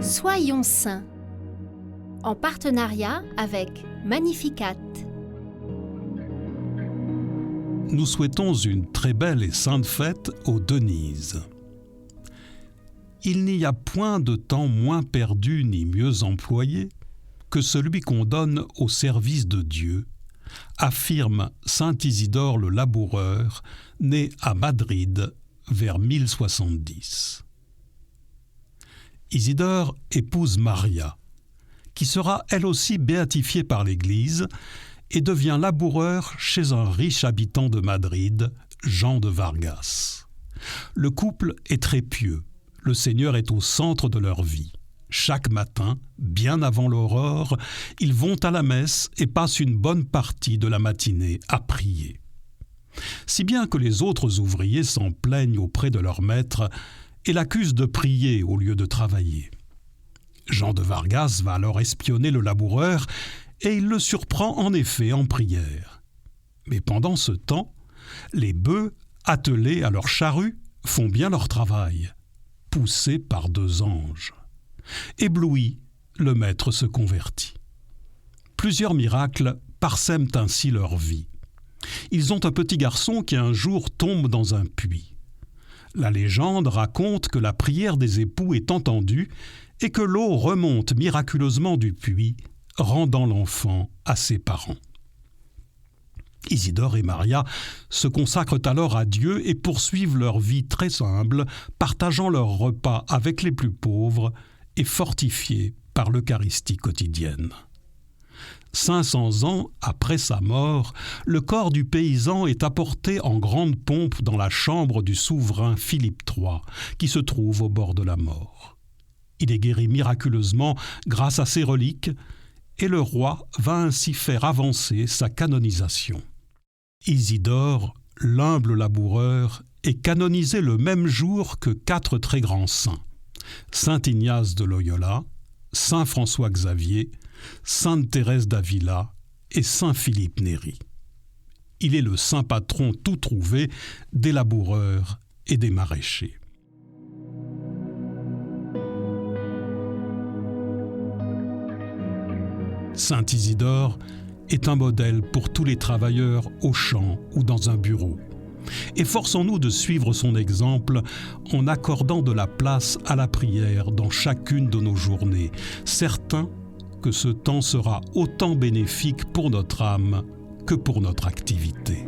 Soyons saints, en partenariat avec Magnificat. Nous souhaitons une très belle et sainte fête aux Denises. Il n'y a point de temps moins perdu ni mieux employé que celui qu'on donne au service de Dieu, affirme saint Isidore le laboureur, né à Madrid vers 1070. Isidore épouse Maria, qui sera elle aussi béatifiée par l'Église et devient laboureur chez un riche habitant de Madrid, Jean de Vargas. Le couple est très pieux, le Seigneur est au centre de leur vie. Chaque matin, bien avant l'aurore, ils vont à la messe et passent une bonne partie de la matinée à prier. Si bien que les autres ouvriers s'en plaignent auprès de leur maître et l'accusent de prier au lieu de travailler. Jean de Vargas va alors espionner le laboureur et il le surprend en effet en prière. Mais pendant ce temps, les bœufs, attelés à leur charrue, font bien leur travail, poussés par 2 anges. Ébloui, le maître se convertit. Plusieurs miracles parsèment ainsi leur vie. Ils ont un petit garçon qui un jour tombe dans un puits. La légende raconte que la prière des époux est entendue et que l'eau remonte miraculeusement du puits, rendant l'enfant à ses parents. Isidore et Maria se consacrent alors à Dieu et poursuivent leur vie très humble, partageant leurs repas avec les plus pauvres et fortifiés par l'Eucharistie quotidienne. 500 ans après sa mort, le corps du paysan est apporté en grande pompe dans la chambre du souverain Philippe III, qui se trouve au bord de la mort. Il est guéri miraculeusement grâce à ses reliques, et le roi va ainsi faire avancer sa canonisation. Isidore, l'humble laboureur, est canonisé le même jour que 4 très grands saints: saint Ignace de Loyola, saint François Xavier, sainte Thérèse d'Avila et saint Philippe Néri. Il est le saint patron tout trouvé des laboureurs et des maraîchers. Saint Isidore est un modèle pour tous les travailleurs au champ ou dans un bureau. Efforçons-nous de suivre son exemple en accordant de la place à la prière dans chacune de nos journées, certains que ce temps sera autant bénéfique pour notre âme que pour notre activité.